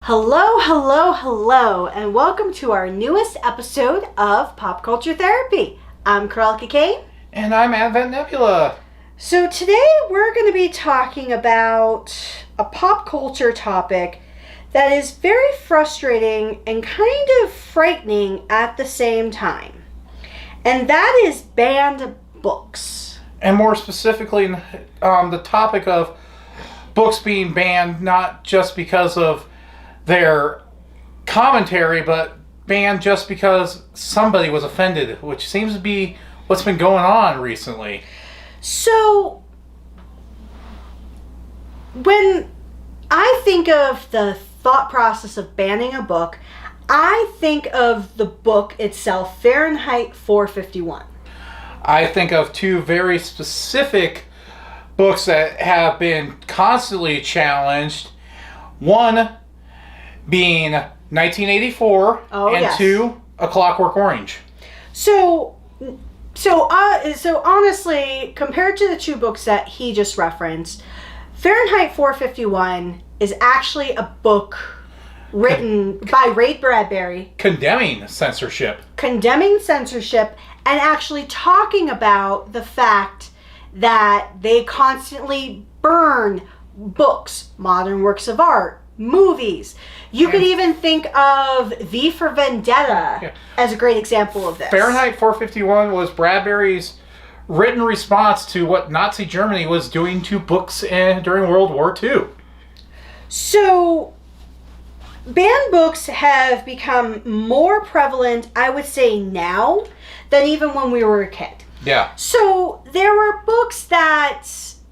Hello, hello, hello, and welcome to our newest episode of Pop Culture Therapy. I'm Cruellica Kain. And I'm Advent Nebula. So today we're going to be talking about a pop culture topic that is very frustrating and kind of frightening at the same time. And that is banned books. And more specifically, the topic of books being banned, not just because of their commentary, but banned just because somebody was offended, which seems to be what's been going on recently. So, when I think of the thought process of banning a book, I think of the book itself, Fahrenheit 451. I think of two very specific books that have been constantly challenged. One being 1984, and yes. two, A Clockwork Orange. So honestly, compared to the two books that he just referenced, Fahrenheit 451 is actually a book written by Ray Bradbury, condemning censorship, and actually talking about the fact that they constantly burn books, modern works of art, movies. You could even think of V for Vendetta as a great example of this. Fahrenheit 451 was Bradbury's written response to what Nazi Germany was doing to books during World War II. So, banned books have become more prevalent, I would say, now than even when we were a kid. Yeah. So, there were books that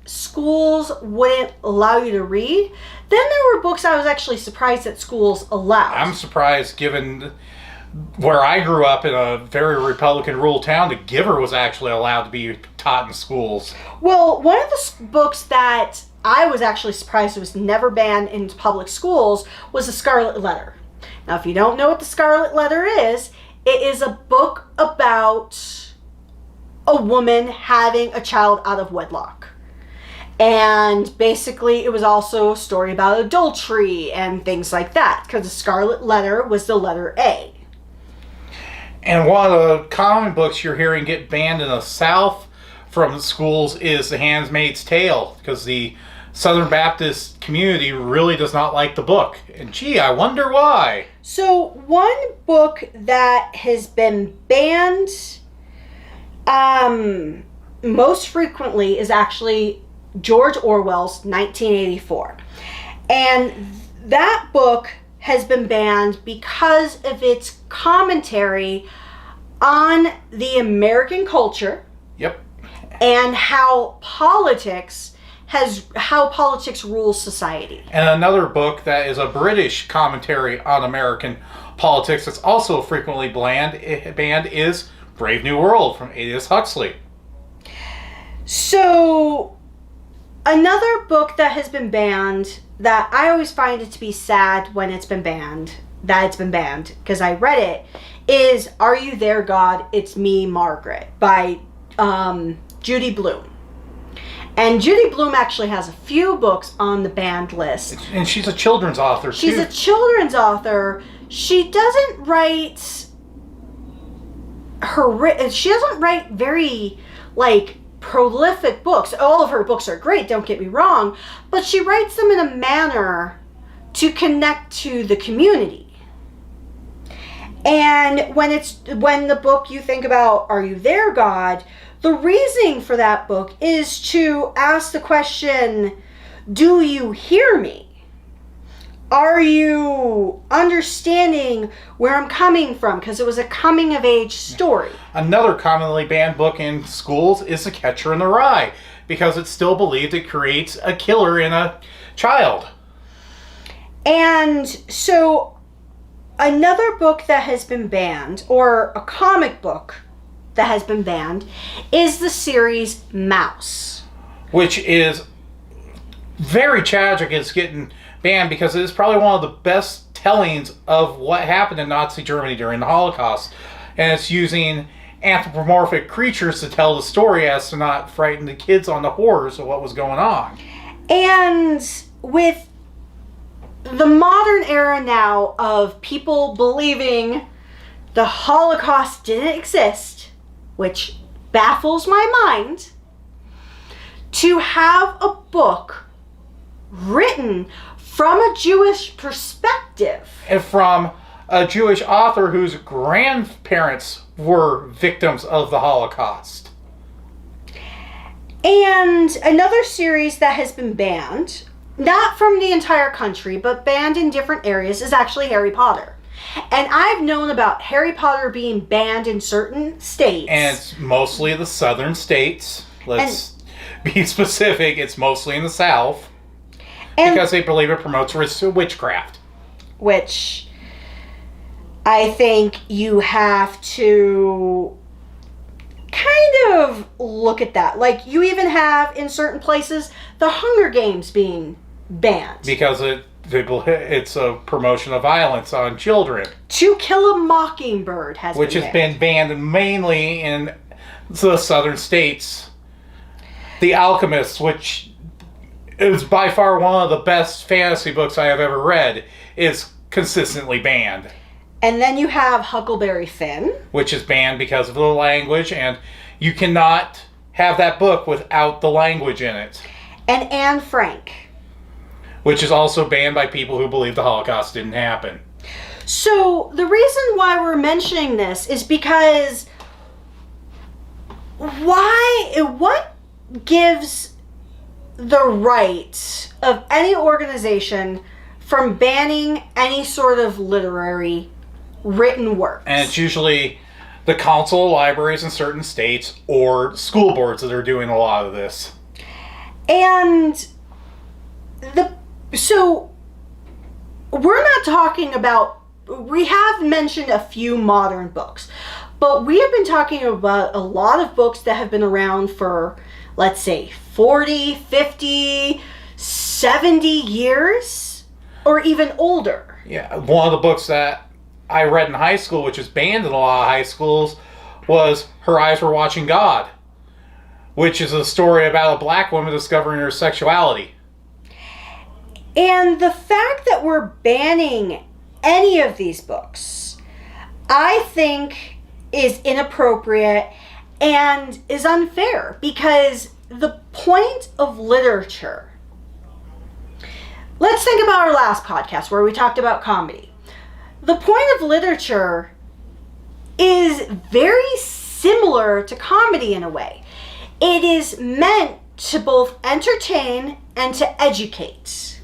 schools wouldn't allow you to read. Then there were books I was actually surprised that schools allowed. I'm surprised, given where I grew up in a very Republican rural town, The Giver was actually allowed to be taught in schools. Well, one of the books that I was actually surprised was never banned in public schools was The Scarlet Letter. Now, if you don't know what The Scarlet Letter is, it is a book about a woman having a child out of wedlock. And basically, it was also a story about adultery and things like that, because the Scarlet Letter was the letter A. And one of the common books you're hearing get banned in the South from schools is The Handmaid's Tale, because the Southern Baptist community really does not like the book. And gee, I wonder why. So, one book that has been banned most frequently is actually George Orwell's 1984. And that book has been banned because of its commentary on the American culture. Yep. And how politics rules society. And another book that is a British commentary on American politics that's also frequently banned is Brave New World from Aldous Huxley. So, another book that has been banned, that I always find it to be sad when it's been banned, because I read it, is Are You There, God? It's Me, Margaret, by Judy Blume. And Judy Blume actually has a few books on the banned list. And she's a children's author, too. She's a children's author. She doesn't write very, prolific books. All of her books are great, don't get me wrong, but she writes them in a manner to connect to the community. And when the book you think about Are You There, God? The reasoning for that book is to ask the question, do you hear me? Are you understanding where I'm coming from? Because it was a coming-of-age story. Another commonly banned book in schools is The Catcher in the Rye, because it's still believed it creates a killer in a child. And so, another book that has been banned, or a comic book that has been banned, is the series Mouse. Which is very tragic. It's getting banned because it is probably one of the best tellings of what happened in Nazi Germany during the Holocaust. And it's using anthropomorphic creatures to tell the story as to not frighten the kids on the horrors of what was going on. And with the modern era now of people believing the Holocaust didn't exist, which baffles my mind, to have a book written from a Jewish perspective. And from a Jewish author whose grandparents were victims of the Holocaust. And another series that has been banned, not from the entire country, but banned in different areas, is actually Harry Potter. And I've known about Harry Potter being banned in certain states. And it's mostly the southern states. Let's be specific. It's mostly in the South. Because they believe it promotes witchcraft. Which I think you have to kind of look at that. Like, you even have, in certain places, the Hunger Games being banned. Because it's a promotion of violence on children. To Kill a Mockingbird which has been banned mainly in the southern states. The Alchemist, which is by far one of the best fantasy books I have ever read, is consistently banned. And then you have Huckleberry Finn, which is banned because of the language, and you cannot have that book without the language in it. And Anne Frank, which is also banned by people who believe the Holocaust didn't happen. So the reason why we're mentioning this is because what gives the right of any organization from banning any sort of literary written works? And it's usually the council libraries in certain states or school boards that are doing a lot of this. And so we're not talking about, we have mentioned a few modern books, but we have been talking about a lot of books that have been around for, let's say, 40, 50, 70 years, or even older. Yeah, one of the books that I read in high school, which is banned in a lot of high schools, was Her Eyes Were Watching God, which is a story about a black woman discovering her sexuality. And the fact that we're banning any of these books, I think, is inappropriate and is unfair, because the point of literature, let's think about our last podcast where we talked about comedy. The point of literature is very similar to comedy in a way. It is meant to both entertain and to educate.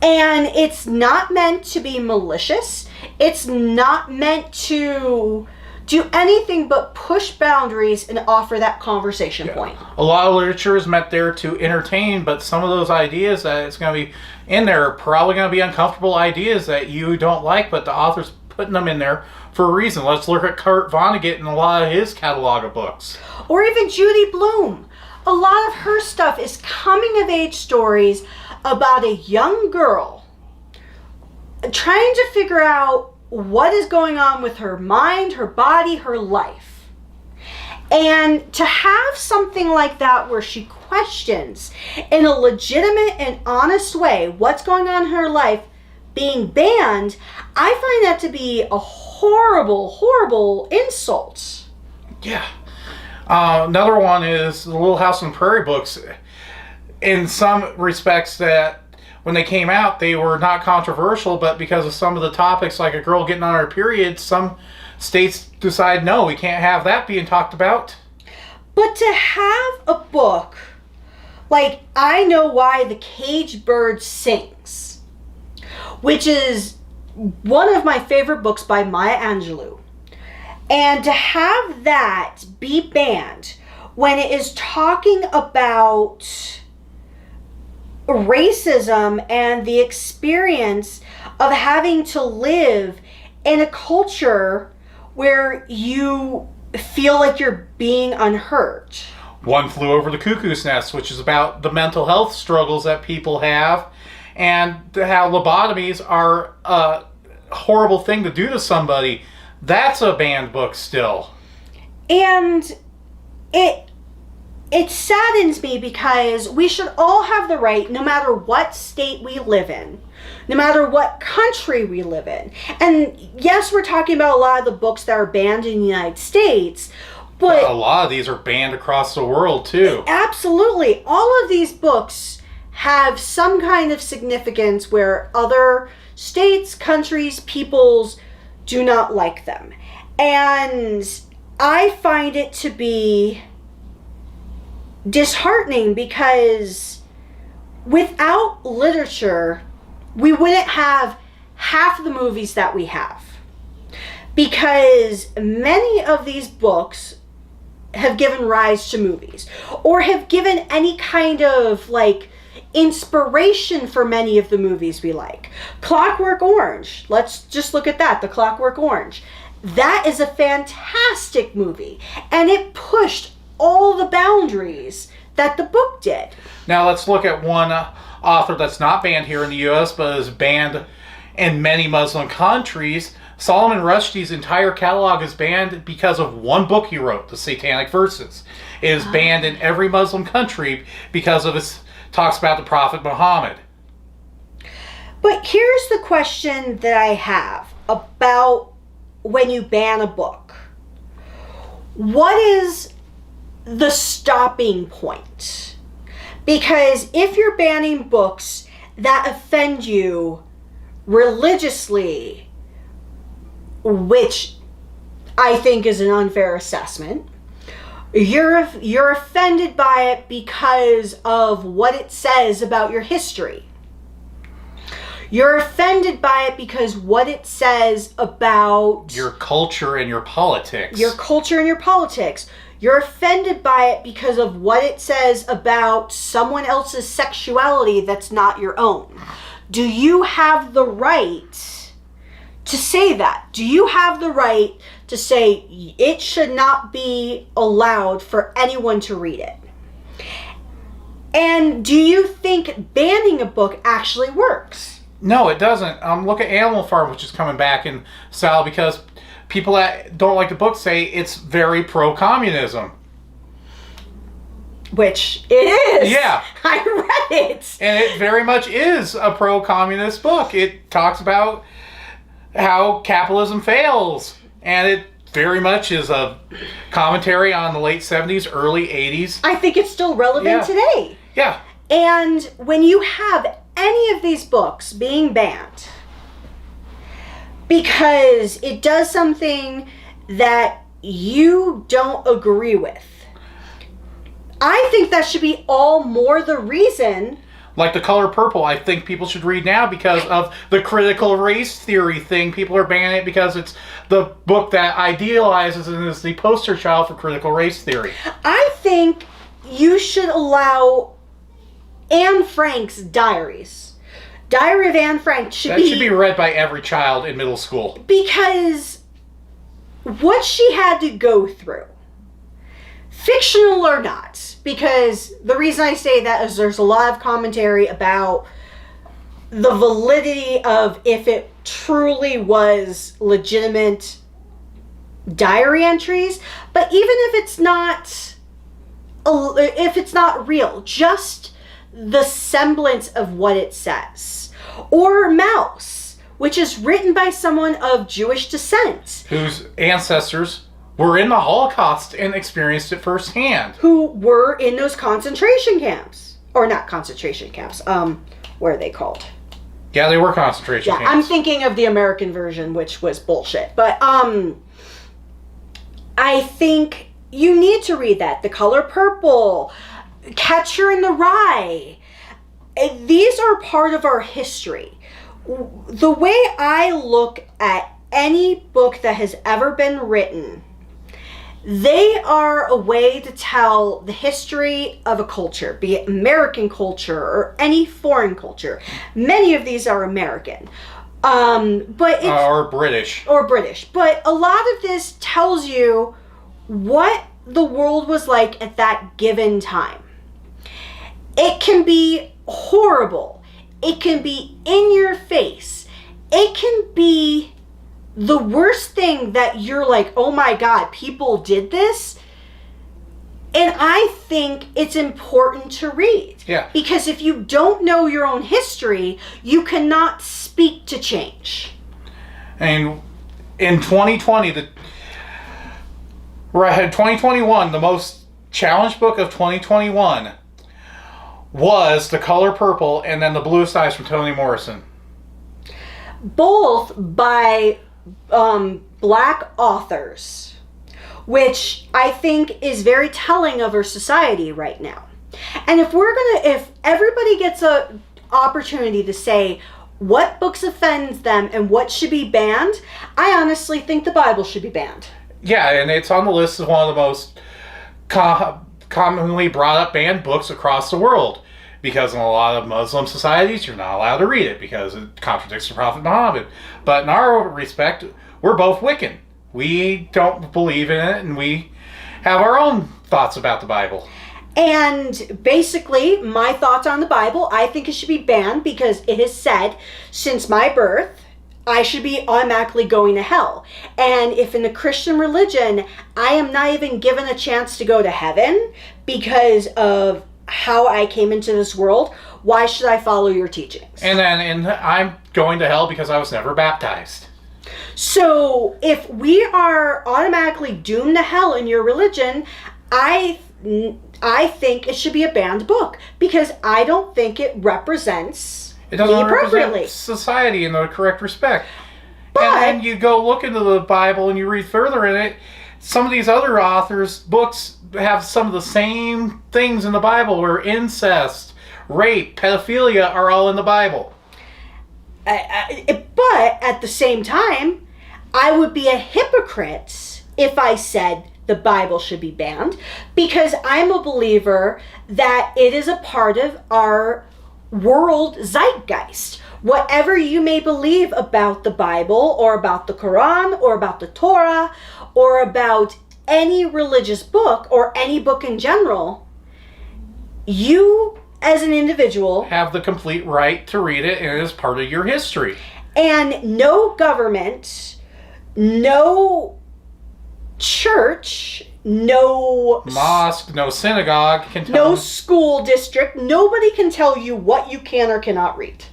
And it's not meant to be malicious. It's not meant to do anything but push boundaries and offer that conversation point. A lot of literature is meant there to entertain, but some of those ideas that it's going to be in there are probably going to be uncomfortable ideas that you don't like, but the author's putting them in there for a reason. Let's look at Kurt Vonnegut and a lot of his catalog of books. Or even Judy Blume. A lot of her stuff is coming-of-age stories about a young girl trying to figure out what is going on with her mind, her body, her life. And to have something like that where she questions in a legitimate and honest way what's going on in her life being banned, I find that to be a horrible, horrible insult. Yeah. Another one is the Little House on the Prairie books. In some respects that when they came out, they were not controversial, but because of some of the topics, like a girl getting on her period, some states decide, no, we can't have that being talked about. But to have a book like I Know Why the Caged Bird Sings, which is one of my favorite books by Maya Angelou, and to have that be banned when it is talking about racism and the experience of having to live in a culture where you feel like you're being unheard. One Flew Over the Cuckoo's Nest, which is about the mental health struggles that people have and how lobotomies are a horrible thing to do to somebody. That's a banned book still. And it saddens me because we should all have the right, no matter what state we live in, no matter what country we live in. And yes, we're talking about a lot of the books that are banned in the United States, but a lot of these are banned across the world too. Absolutely. All of these books have some kind of significance where other states, countries, peoples do not like them. And I find it to be disheartening because without literature, we wouldn't have half the movies that we have. Because many of these books have given rise to movies or have given any kind of like inspiration for many of the movies we like. Clockwork Orange. Let's just look at that. The Clockwork Orange. That is a fantastic movie. And it pushed all the boundaries that the book did. Now let's look at one author that's not banned here in the U.S. but is banned in many Muslim countries. Solomon Rushdie's entire catalog is banned because of one book he wrote, The Satanic Verses. It is banned in every Muslim country because of its talks about the Prophet Muhammad. But here's the question that I have about when you ban a book. What is the stopping point? Because if you're banning books that offend you religiously, which I think is an unfair assessment, you're offended by it because of what it says about your history. You're offended by it because what it says about your culture and your politics. Your culture and your politics. You're offended by it because of what it says about someone else's sexuality that's not your own. Do you have the right to say that? Do you have the right to say it should not be allowed for anyone to read it? And do you think banning a book actually works? No, it doesn't. Look at Animal Farm, which is coming back in style because people that don't like the book say it's very pro-communism. Which it is. Yeah. I read it. And it very much is a pro-communist book. It talks about how capitalism fails. And it very much is a commentary on the late 70s, early 80s. I think it's still relevant today. Yeah. And when you have any of these books being banned because it does something that you don't agree with, I think that should be all more the reason. Like The Color Purple, I think people should read now because of the critical race theory thing. People are banning it because it's the book that idealizes and is the poster child for critical race theory. I think you should allow Anne Frank's diaries. Diary of Anne Frank should be read by every child in middle school. Because what she had to go through, fictional or not, because the reason I say that is there's a lot of commentary about the validity of if it truly was legitimate diary entries, but even if it's not real, just the semblance of what it says. Or Mouse, which is written by someone of Jewish descent. Whose ancestors were in the Holocaust and experienced it firsthand. Who were in those concentration camps. Or not concentration camps. What are they called? Yeah, they were concentration camps. I'm thinking of the American version, which was bullshit. But I think you need to read that. The Color Purple, Catcher in the Rye. These are part of our history. The way I look at any book that has ever been written, they are a way to tell the history of a culture, be it American culture or any foreign culture. Many of these are American. But it's, or British. Or British. But a lot of this tells you what the world was like at that given time. It can be horrible. It can be in your face. It can be the worst thing that you're like, oh my God, people did this. And I think it's important to read. Yeah. Because if you don't know your own history, you cannot speak to change. And in 2021, the most challenged book of 2021 was The Color Purple and then The Bluest Eyes from Toni Morrison. Both by black authors, which I think is very telling of our society right now. And if everybody gets an opportunity to say what books offends them and what should be banned, I honestly think the Bible should be banned. Yeah, and it's on the list as one of the most commonly brought up banned books across the world. Because in a lot of Muslim societies, you're not allowed to read it because it contradicts the Prophet Muhammad. But in our respect, we're both Wiccan. We don't believe in it, and we have our own thoughts about the Bible. And basically, my thoughts on the Bible, I think it should be banned because it has said, since my birth, I should be automatically going to hell. And if in the Christian religion, I am not even given a chance to go to heaven because of how I came into this world, why should I follow your teachings? And I'm going to hell because I was never baptized. So if we are automatically doomed to hell in your religion, I think it should be a banned book because I don't think it represents It doesn't me appropriately. represent society in the correct respect. But, and then you go look into the Bible and you read further in it, some of these other authors' books have some of the same things in the Bible where incest, rape, pedophilia are all in the Bible. But at the same time, I would be a hypocrite if I said the Bible should be banned because I'm a believer that it is a part of our world zeitgeist. Whatever you may believe about the Bible or about the Quran or about the Torah or about any religious book or any book in general, you as an individual have the complete right to read it, and it is part of your history. And no government, no church, no mosque, no synagogue can tell no school district, nobody can tell you what you can or cannot read.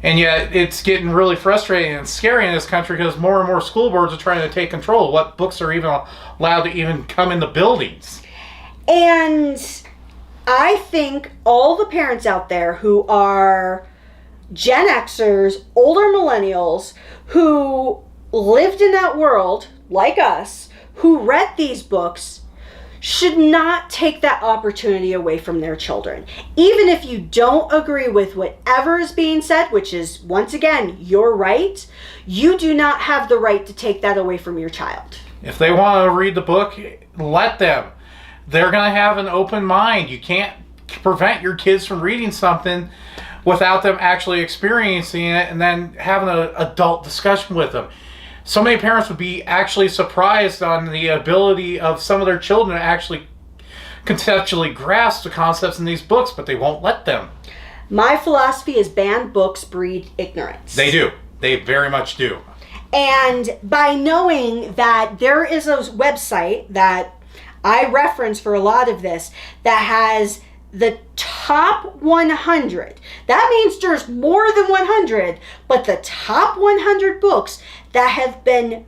And yet it's getting really frustrating and scary in this country because more and more school boards are trying to take control of what books are even allowed to even come in the buildings. And I think all the parents out there who are Gen Xers, older millennials, who lived in that world, like us, who read these books, should not take that opportunity away from their children. Even if you don't agree with whatever is being said, which is, once again, your right, you do not have the right to take that away from your child. If they want to read the book, let them. They're going to have an open mind. You can't prevent your kids from reading something without them actually experiencing it and then having an adult discussion with them. So many parents would be actually surprised on the ability of some of their children to actually conceptually grasp the concepts in these books, but they won't let them. My philosophy is banned books breed ignorance. They do. They very much do. And by knowing that there is a website that I reference for a lot of this that has the top 100. That means there's more than 100, but the top 100 books that have been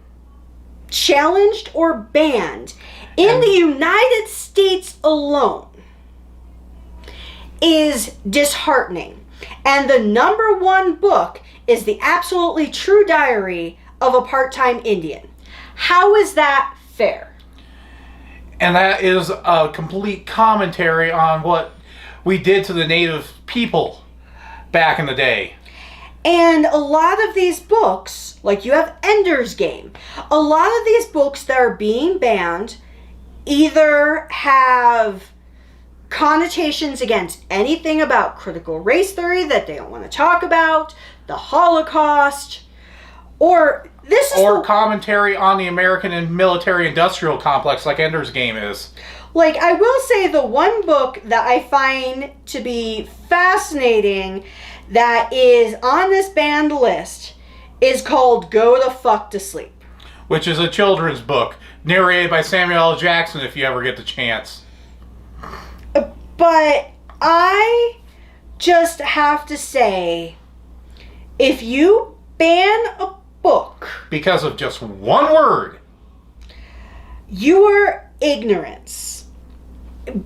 challenged or banned in the United States alone is disheartening. And the number one book is The Absolutely True Diary of a Part-Time Indian. How is that fair? And that is a complete commentary on what we did to the native people back in the day. And a lot of these books, like you have Ender's Game, a lot of these books that are being banned either have connotations against anything about critical race theory that they don't want to talk about, the Holocaust, or this is commentary on the American and military-industrial complex like Ender's Game is. Like, I will say the one book that I find to be fascinating that is on this banned list is called Go the Fuck to Sleep. which is a children's book narrated by Samuel L. Jackson if you ever get the chance. But I just have to say, if you ban a book because of just one word, your ignorance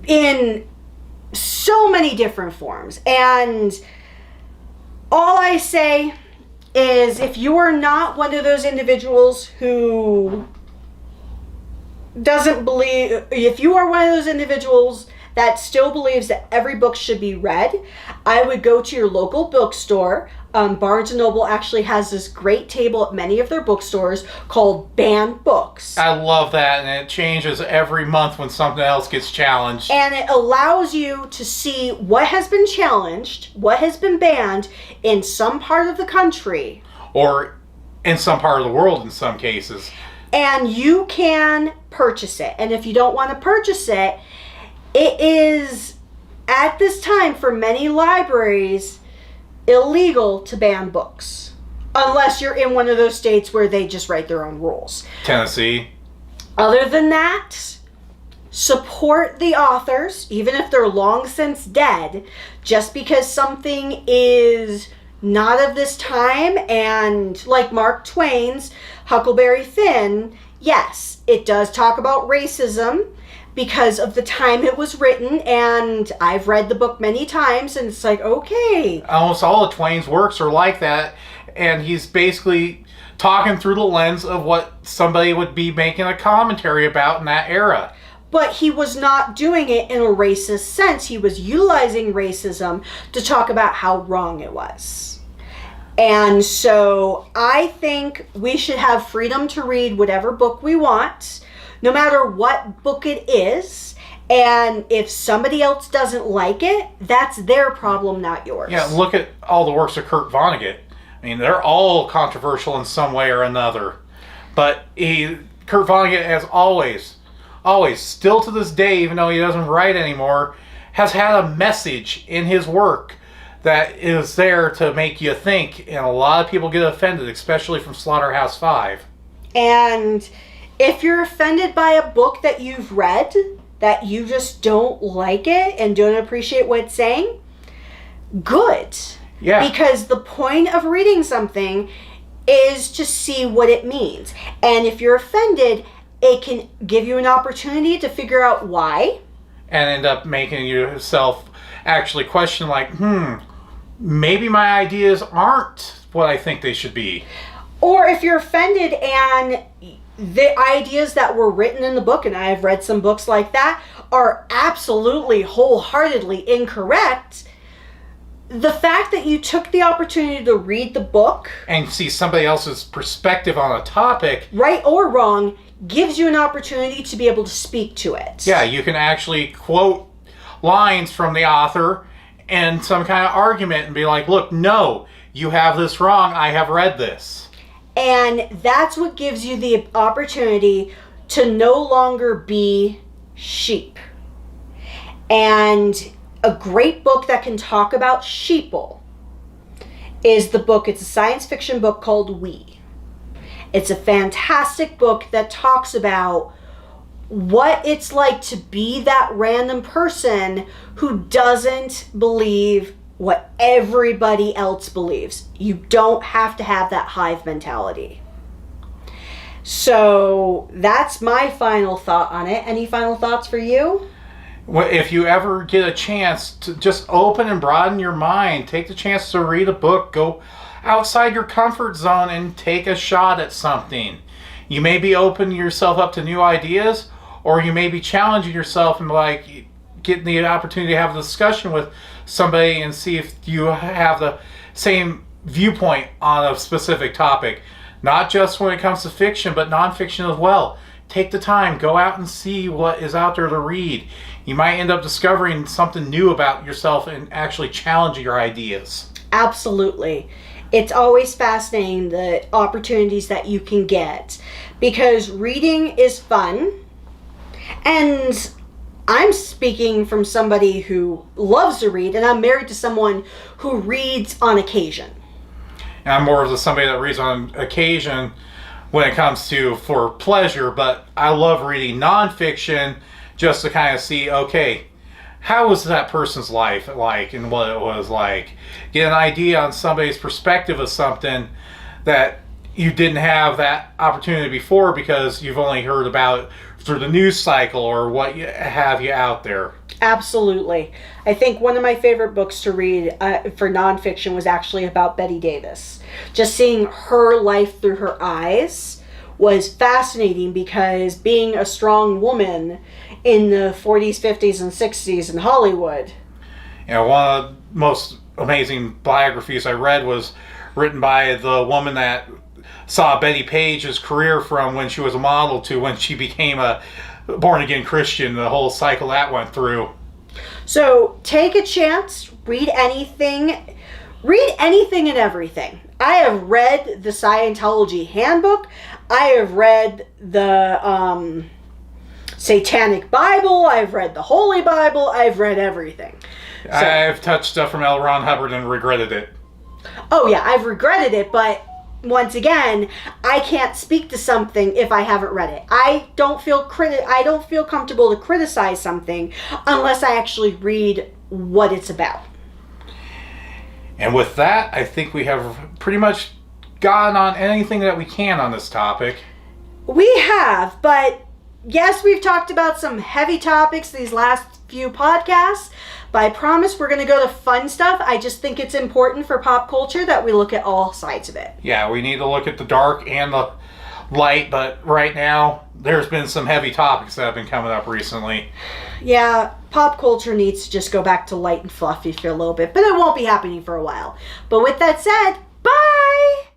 in so many different forms. And all I say is, if you are not one of those individuals who doesn't believe, if you are one of those individuals that still believes that every book should be read, I would go to your local bookstore. Barnes & Noble actually has this great table at many of their bookstores called Banned Books. I love that, and it changes every month when something else gets challenged. And it allows you to see what has been challenged, what has been banned in some part of the country. Or in some part of the world in some cases. And you can purchase it. And if you don't want to purchase it, it is, at this time, for many libraries, illegal to ban books. Unless you're in one of those states where they just write their own rules. Tennessee. Other than that, support the authors, even if they're long since dead. Just because something is not of this time, and like Mark Twain's Huckleberry Finn, yes, it does talk about racism because of the time it was written, and I've read the book many times, and it's like, okay. Almost all of Twain's works are like that, and he's basically talking through the lens of what somebody would be making a commentary about in that era. But he was not doing it in a racist sense. He was utilizing racism to talk about how wrong it was. And so I think we should have freedom to read whatever book we want, no matter what book it is. And if somebody else doesn't like it, that's their problem, not yours. Yeah, look at all the works of Kurt Vonnegut. I mean, they're all controversial in some way or another. But Kurt Vonnegut has always, still to this day, even though he doesn't write anymore, has had a message in his work that is there to make you think. And a lot of people get offended, especially from Slaughterhouse-Five. And if you're offended by a book that you've read, that you just don't like it and don't appreciate what it's saying, good. Yeah. Because the point of reading something is to see what it means. And if you're offended, it can give you an opportunity to figure out why. And end up making yourself actually question, like, maybe my ideas aren't what I think they should be. Or if you're offended and the ideas that were written in the book, and I've read some books like that, are absolutely wholeheartedly incorrect, the fact that you took the opportunity to read the book and see somebody else's perspective on a topic, right or wrong, gives you an opportunity to be able to speak to it. Yeah, you can actually quote lines from the author and some kind of argument and be like, look, no, you have this wrong, I have read this. And that's what gives you the opportunity to no longer be sheep. And a great book that can talk about sheeple is the book, it's a science fiction book called We. It's a fantastic book that talks about what it's like to be that random person who doesn't believe what everybody else believes. You don't have to have that hive mentality. So that's my final thought on it. Any final thoughts for you? Well, if you ever get a chance to just open and broaden your mind, take the chance to read a book, go outside your comfort zone and take a shot at something. You may be opening yourself up to new ideas, or you may be challenging yourself and like getting the opportunity to have a discussion with somebody and see if you have the same viewpoint on a specific topic. Not just when it comes to fiction, but nonfiction as well. Take the time, go out and see what is out there to read. You might end up discovering something new about yourself and actually challenging your ideas. Absolutely. It's always fascinating, the opportunities that you can get, because reading is fun. And I'm speaking from somebody who loves to read, and I'm married to someone who reads on occasion. And I'm more of somebody that reads on occasion, when it comes to for pleasure, but I love reading nonfiction just to kind of see, okay, how was that person's life like and what it was like. Get an idea on somebody's perspective of something that you didn't have that opportunity before because you've only heard about it through the news cycle or what have you out there. Absolutely. I think one of my favorite books to read for nonfiction was actually about Betty Davis. Just seeing her life through her eyes was fascinating because being a strong woman in the 40s, 50s, and 60s in Hollywood. You know, one of the most amazing biographies I read was written by the woman that saw Betty Page's career from when she was a model to when she became a born-again Christian, the whole cycle that went through. So take a chance, read anything and everything. I have read the Scientology Handbook. I have read the Satanic Bible. I've read the Holy Bible. I've read everything. So, I've touched stuff from L. Ron Hubbard and regretted it. Oh yeah, I've regretted it, but once again, I can't speak to something if I haven't read it. I don't feel comfortable to criticize something unless I actually read what it's about. And with that, I think we have pretty much gotten on anything that we can on this topic. We have, but yes, we've talked about some heavy topics these last few podcasts, but I promise we're going to go to fun stuff. I just think it's important for pop culture that we look at all sides of it. Yeah, we need to look at the dark and the light, but right now, there's been some heavy topics that have been coming up recently. Yeah, pop culture needs to just go back to light and fluffy for a little bit, but it won't be happening for a while. But with that said, bye!